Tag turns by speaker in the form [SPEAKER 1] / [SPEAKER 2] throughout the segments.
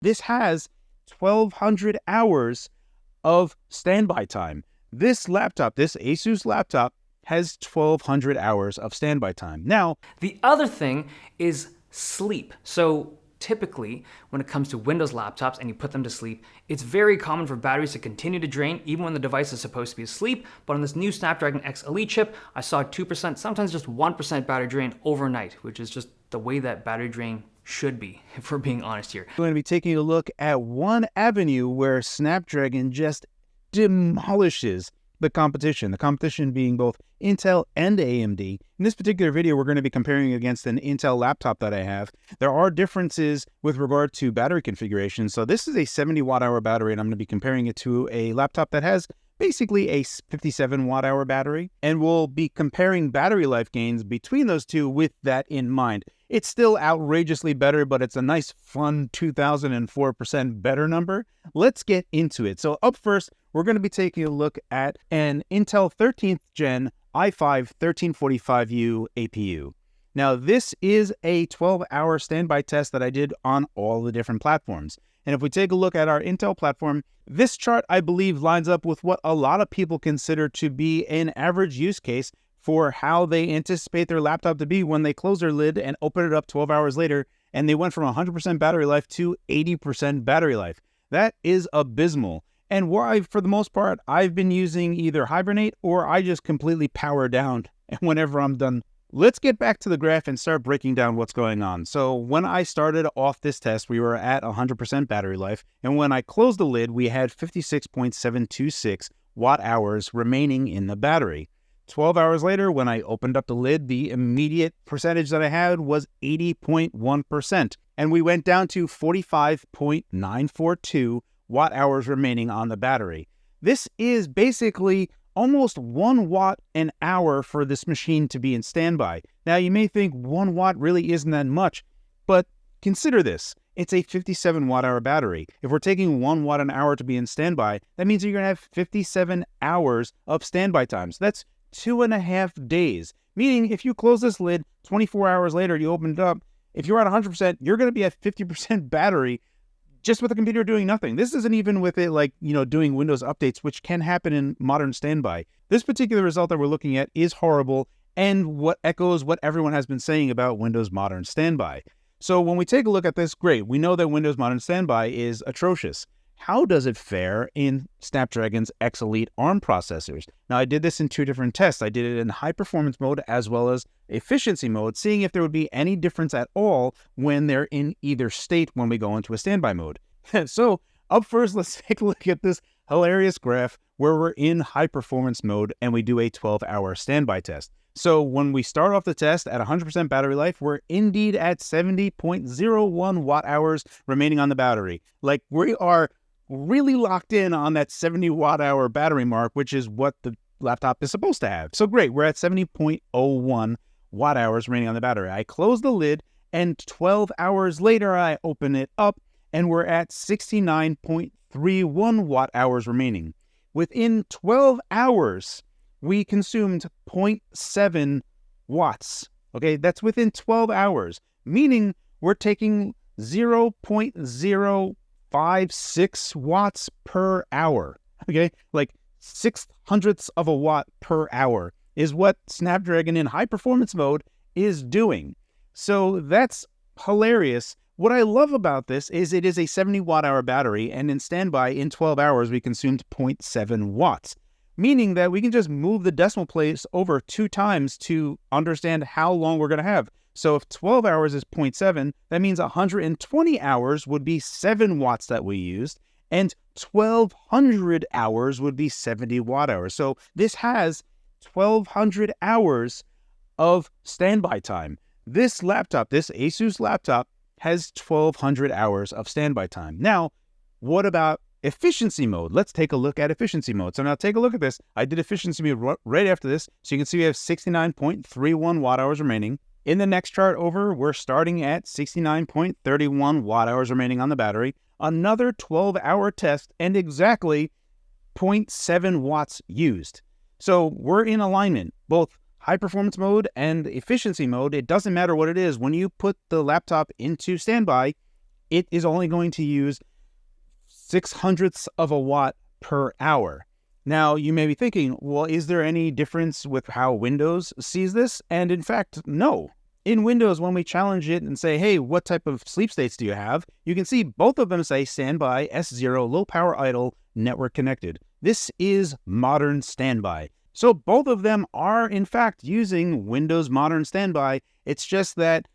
[SPEAKER 1] This has 1,200 hours of standby time. This laptop, this Asus laptop, has 1,200 hours of standby time. Now,
[SPEAKER 2] the other thing is sleep. So typically, when it comes to Windows laptops and you put them to sleep, it's very common for batteries to continue to drain even when the device is supposed to be asleep. But on this new Snapdragon X Elite chip, I saw 2%, sometimes just 1% battery drain overnight, which is just the way that battery drain should be, if we're being honest here.
[SPEAKER 1] we're going to be taking a look at one avenue where Snapdragon just demolishes the competition being both Intel and AMD. In this particular video, we're going to be comparing against an Intel laptop that I have. There are differences with regard to battery configuration. So this is a 70 watt hour battery, and I'm going to be comparing it to a laptop that has basically a 57 watt hour battery. And we'll be comparing battery life gains between those two with that in mind. It's still outrageously better, but it's a nice, fun 2004% better number. Let's get into it. So up first, we're going to be taking a look at an Intel 13th Gen i5-1345U APU. Now, this is a 12-hour standby test that I did on all the different platforms. And if we take a look at our Intel platform, this chart, I believe, lines up with what a lot of people consider to be an average use case for how they anticipate their laptop to be when they close their lid and open it up 12 hours later, and they went from 100% battery life to 80% battery life. That is abysmal. And why, for the most part, I've been using either Hibernate or I just completely power down whenever I'm done. Let's get back to the graph and start breaking down what's going on. So when I started off this test, we were at 100% battery life. And when I closed the lid, we had 56.726 watt hours remaining in the battery. 12 hours later, when I opened up the lid, the immediate percentage that I had was 80.1%. And we went down to 45.942 watt hours remaining on the battery. This is basically almost 1 watt an hour for this machine to be in standby. Now, you may think 1 watt really isn't that much, but consider this. It's a 57 watt hour battery. If we're taking 1 watt an hour to be in standby, that means you're going to have 57 hours of standby time. So that's 2.5 days. Meaning, if you close this lid 24 hours later, you open it up, if you're at 100%, you're going to be at 50% battery just with the computer doing nothing. This isn't even with it like, doing Windows updates, which can happen in modern standby. This particular result that we're looking at is horrible and what echoes what everyone has been saying about Windows Modern Standby. So when we take a look at this, great, we know that Windows Modern Standby is atrocious. How does it fare in Snapdragon's X Elite ARM processors? Now, I did this in 2 different tests. I did it in high performance mode as well as efficiency mode, seeing if there would be any difference at all when they're in either state when we go into a standby mode. So up first, let's take a look at this hilarious graph where we're in high performance mode and we do a 12-hour standby test. So when we start off the test at 100% battery life, we're indeed at 70.01 watt hours remaining on the battery. Like, we are really locked in on that 70 watt hour battery mark, which is what the laptop is supposed to have. So great, we're at 70.01 watt hours remaining on the battery. I close the lid and 12 hours later, I open it up and we're at 69.31 watt hours remaining. Within 12 hours, we consumed 0.7 watts. Okay, that's within 12 hours, meaning we're taking 0.056 watts per hour. Okay, like 0.06 of a watt per hour is what Snapdragon in high performance mode is doing. So that's hilarious. What I love about this is it is a 70 watt hour battery, and in standby in 12 hours we consumed 0.7 watts, meaning that we can just move the decimal place over 2 times to understand how long we're going to have. So if 12 hours is 0.7, that means 120 hours would be 7 watts that we used, and 1,200 hours would be 70 watt hours. So this has 1,200 hours of standby time. This laptop, this Asus laptop, has 1,200 hours of standby time. Now, what about efficiency mode? Let's take a look at efficiency mode. So now take a look at this. I did efficiency mode right after this. So you can see we have 69.31 watt hours remaining. In the next chart over, we're starting at 69.31 watt hours remaining on the battery. Another 12-hour test and exactly 0.7 watts used. So we're in alignment, both high performance mode and efficiency mode. It doesn't matter what it is. When you put the laptop into standby, it is only going to use 0.06 of a watt per hour. Now, you may be thinking, well, is there any difference with how Windows sees this? And in fact, no. In Windows, when we challenge it and say, hey, what type of sleep states do you have? You can see both of them say standby, S0, low power idle, network connected. This is modern standby. So both of them are, in fact, using Windows Modern Standby. It's just that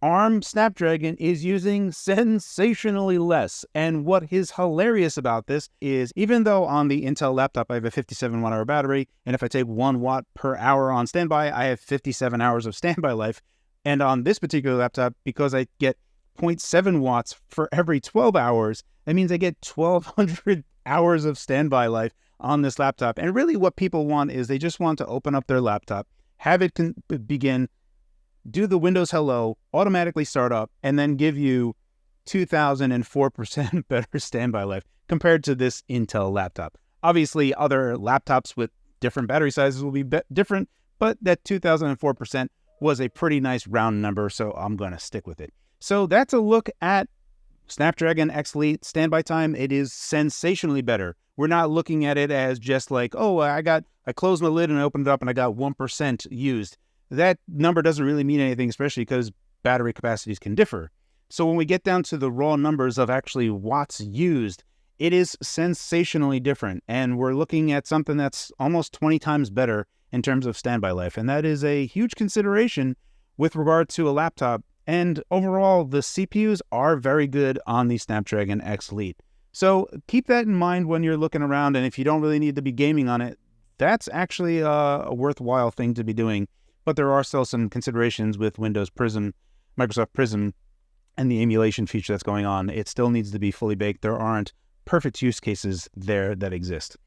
[SPEAKER 1] ARM Snapdragon is using sensationally less. And what is hilarious about this is, even though on the Intel laptop I have a 57 watt-hour battery, and if I take 1 watt per hour on standby, I have 57 hours of standby life. And on this particular laptop, because I get 0.7 watts for every 12 hours, that means I get 1,200 hours of standby life on this laptop. And really what people want is they just want to open up their laptop, have it begin, do the Windows Hello, automatically start up, and then give you 2,004% better standby life compared to this Intel laptop. Obviously, other laptops with different battery sizes will be different, but that 2,004% was a pretty nice round number, so I'm going to stick with it. So that's a look at Snapdragon X Elite standby time. It is sensationally better. We're not looking at it as just like, oh, I closed my lid and I opened it up and I got 1% used. That number doesn't really mean anything, especially because battery capacities can differ. So when we get down to the raw numbers of actually watts used, it is sensationally different. And we're looking at something that's almost 20 times better in terms of standby life. And that is a huge consideration with regard to a laptop. And overall, the CPUs are very good on the Snapdragon X Elite. So keep that in mind when you're looking around. And if you don't really need to be gaming on it, that's actually a worthwhile thing to be doing. But there are still some considerations with Windows Prism, Microsoft Prism, and the emulation feature that's going on. It still needs to be fully baked. There aren't perfect use cases there that exist.